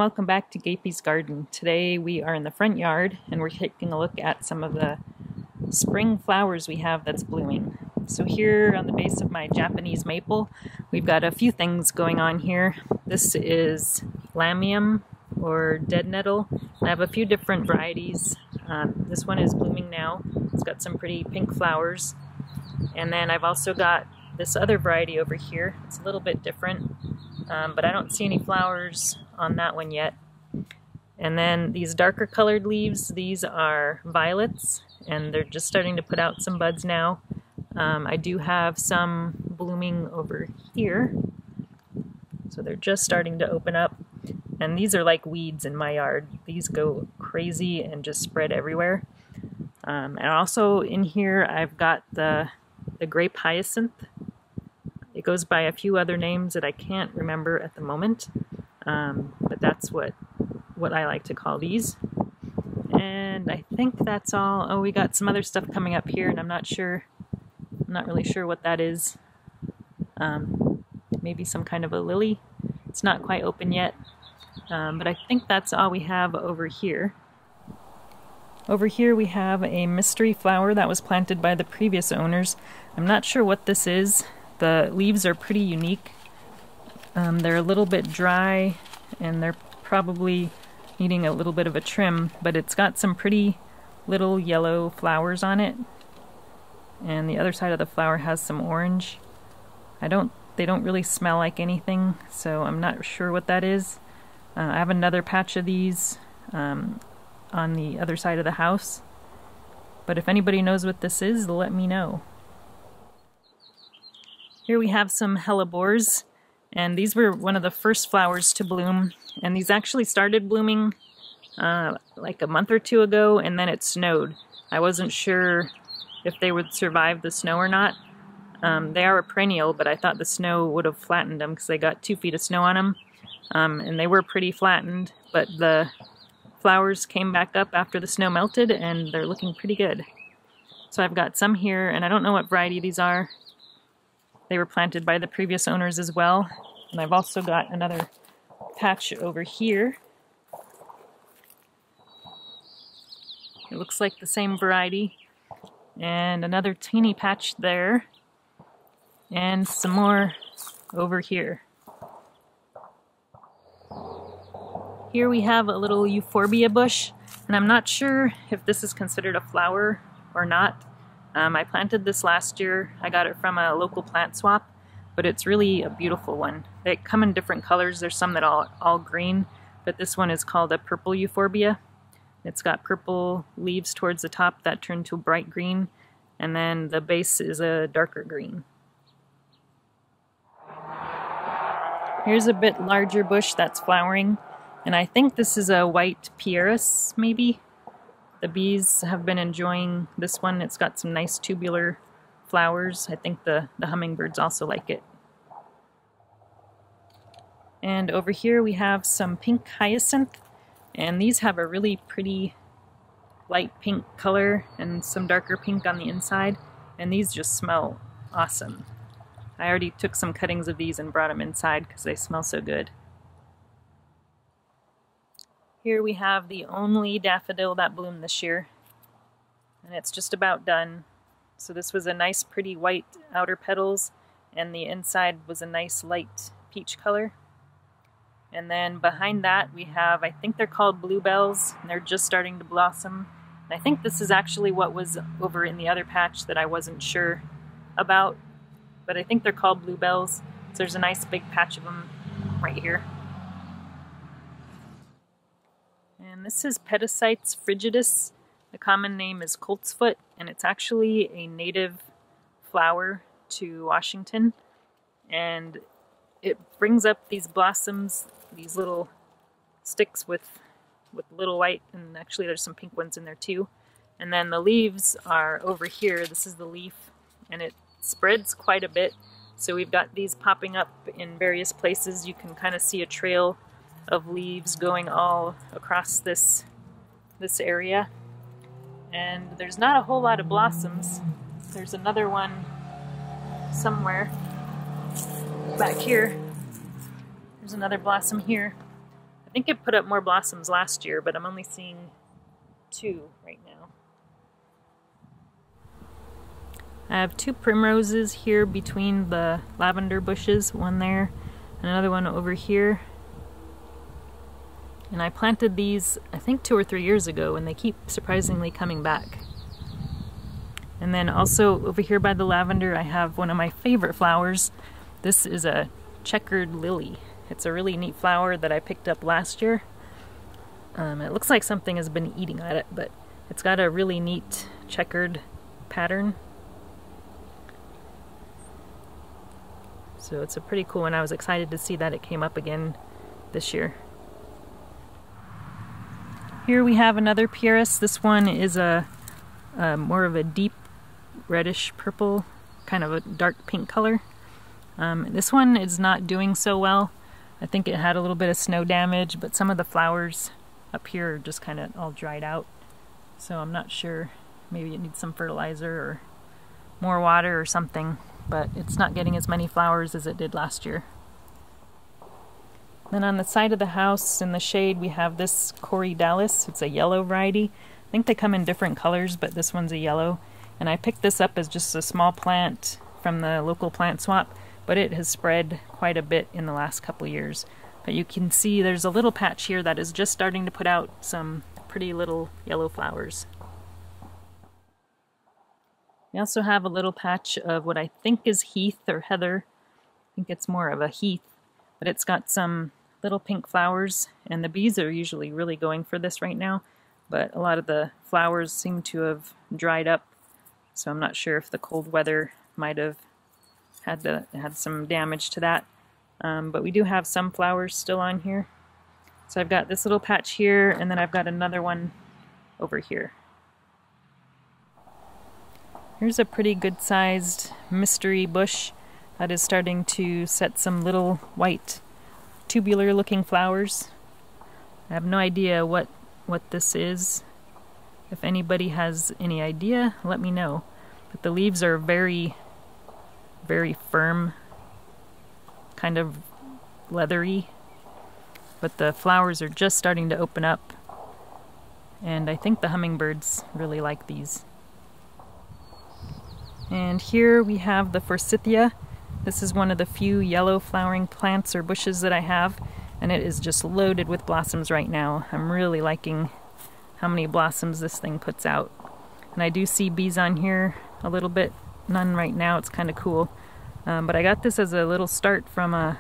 welcome back to Gapy's Garden. Today we are in the front yard and we're taking a look at some of the spring flowers we have that's blooming. So here on the base of my Japanese maple, we've got a few things going on here. This is lamium or dead nettle. I have a few different varieties. This one is blooming now. It's got some pretty pink flowers. And then I've also got this other variety over here. It's a little bit different, but I don't see any flowers on that one yet. And then these darker colored leaves, these are violets, and they're just starting to put out some buds now. I do have some blooming over here, so they're just starting to open up. And these are like weeds in my yard. These go crazy and just spread everywhere. And also in here I've got the grape hyacinth. It goes by a few other names that I can't remember at the moment, but that's what I like to call these. And I think that's all. Oh, we got some other stuff coming up here, and I'm not really sure what that is. Maybe some kind of a lily. It's not quite open yet, but I think that's all we have over here. Over here we have a mystery flower that was planted by the previous owners. I'm not sure what this is. The leaves are pretty unique. They're a little bit dry and they're probably needing a little bit of a trim, but it's got some pretty little yellow flowers on it. And the other side of the flower has some orange. They don't really smell like anything, so I'm not sure what that is. I have another patch of these on the other side of the house, but if anybody knows what this is, let me know. Here we have some hellebores, and these were one of the first flowers to bloom, and these actually started blooming like a month or two ago, and then it snowed. I wasn't sure if they would survive the snow or not. They are a perennial, but I thought the snow would have flattened them because they got 2 feet of snow on them, and they were pretty flattened, but the flowers came back up after the snow melted, and they're looking pretty good. So I've got some here, and I don't know what variety these are. They were planted by the previous owners as well. And I've also got another patch over here. It looks like the same variety. And another teeny patch there. And some more over here. Here we have a little Euphorbia bush. And I'm not sure if this is considered a flower or not. I planted this last year. I got it from a local plant swap, but it's really a beautiful one. They come in different colors. There's some that are all green, but this one is called a purple Euphorbia. It's got purple leaves towards the top that turn to bright green, and then the base is a darker green. Here's a bit larger bush that's flowering, and I think this is a white Pyrrhus, maybe? The bees have been enjoying this one. It's got some nice tubular flowers. I think the hummingbirds also like it. And over here we have some pink hyacinth, and these have a really pretty light pink color and some darker pink on the inside, and these just smell awesome. I already took some cuttings of these and brought them inside because they smell so good. Here we have the only daffodil that bloomed this year, and it's just about done. So this was a nice pretty white outer petals, and the inside was a nice light peach color. And then behind that we have, I think they're called bluebells, and they're just starting to blossom. And I think this is actually what was over in the other patch that I wasn't sure about, but I think they're called bluebells. So there's a nice big patch of them right here. And this is Pedicites frigidus. The common name is Coltsfoot, and it's actually a native flower to Washington. And it brings up these blossoms, these little sticks with little white, and actually there's some pink ones in there too. And then the leaves are over here. This is the leaf, and it spreads quite a bit. So we've got these popping up in various places. You can kind of see a trail of leaves going all across this area, and there's not a whole lot of blossoms. There's another one somewhere back here. There's another blossom here. think it put up more blossoms last year, but I'm only seeing 2 right now. I have 2 primroses here between the lavender bushes, one there and another one over here. And I planted these, I think 2 or 3 years ago, and they keep surprisingly coming back. And then also over here by the lavender, I have one of my favorite flowers. This is a chequered lily. It's a really neat flower that I picked up last year. It looks like something has been eating at it, but it's got a really neat checkered pattern. So it's a pretty cool one. I was excited to see that it came up again this year. Here we have another Pyrrhus. This one is a more of a deep reddish purple, kind of a dark pink color. This one is not doing so well. I think it had a little bit of snow damage, but some of the flowers up here are just kind of all dried out. So I'm not sure, maybe it needs some fertilizer or more water or something, but it's not getting as many flowers as it did last year. Then on the side of the house in the shade we have this Corydalis. It's a yellow variety. I think they come in different colors, but this one's a yellow. And I picked this up as just a small plant from the local plant swap, but it has spread quite a bit in the last couple years. But you can see there's a little patch here that is just starting to put out some pretty little yellow flowers. We also have a little patch of what I think is Heath or Heather. I think it's more of a Heath, but it's got some little pink flowers, and the bees are usually really going for this right now, but a lot of the flowers seem to have dried up, so I'm not sure if the cold weather might have had some damage to that. But we do have some flowers still on here. So I've got this little patch here, and then I've got another one over here. Here's a pretty good-sized mystery bush that is starting to set some little white tubular-looking flowers. I have no idea what this is. If anybody has any idea, let me know. But the leaves are very, very firm, kind of leathery, but the flowers are just starting to open up, and I think the hummingbirds really like these. And here we have the Forsythia. This is one of the few yellow flowering plants or bushes that I have, and it is just loaded with blossoms right now. I'm really liking how many blossoms this thing puts out. And I do see bees on here a little bit, none right now, it's kind of cool. But I got this as a little start from a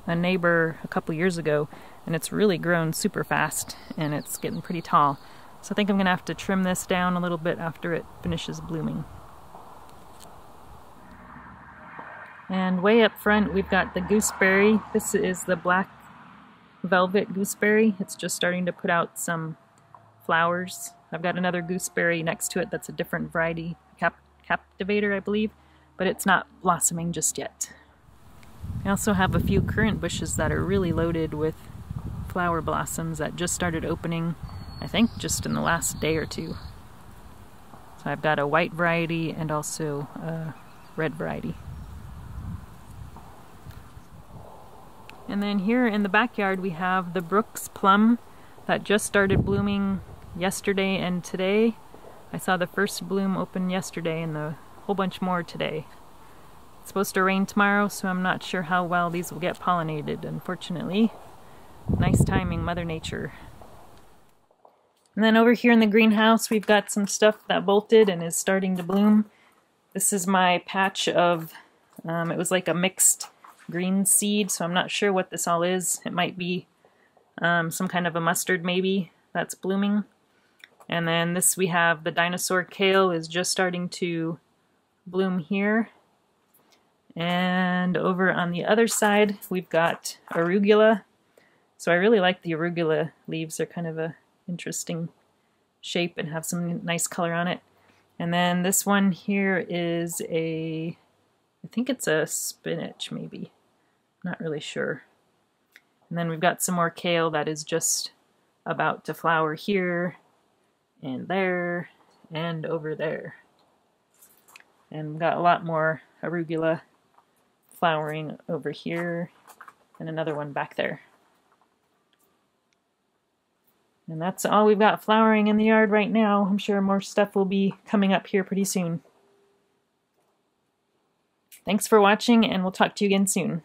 neighbor a couple years ago, and it's really grown super fast, and it's getting pretty tall. So I think I'm going to have to trim this down a little bit after it finishes blooming. And way up front we've got the gooseberry. This is the black velvet gooseberry. It's just starting to put out some flowers. I've got another gooseberry next to it that's a different variety, captivator I believe, but it's not blossoming just yet. I also have a few currant bushes that are really loaded with flower blossoms that just started opening, I think just in the last day or two. So I've got a white variety and also a red variety. And then here in the backyard we have the Brooks plum that just started blooming yesterday and today. I saw the first bloom open yesterday and a whole bunch more today. It's supposed to rain tomorrow, so I'm not sure how well these will get pollinated, unfortunately. Nice timing, Mother Nature. And then over here in the greenhouse we've got some stuff that bolted and is starting to bloom. This is my patch of, it was like a mixed green seed, so I'm not sure what this all is. It might be some kind of a mustard maybe that's blooming. And then this we have the dinosaur kale is just starting to bloom here. And over on the other side we've got arugula. So I really like the arugula leaves. They're kind of a interesting shape and have some nice color on it. And then this one here is I think it's a spinach maybe. Not really sure. And then we've got some more kale that is just about to flower here and there and over there. And we've got a lot more arugula flowering over here and another one back there. And that's all we've got flowering in the yard right now. I'm sure more stuff will be coming up here pretty soon. Thanks for watching, and we'll talk to you again soon.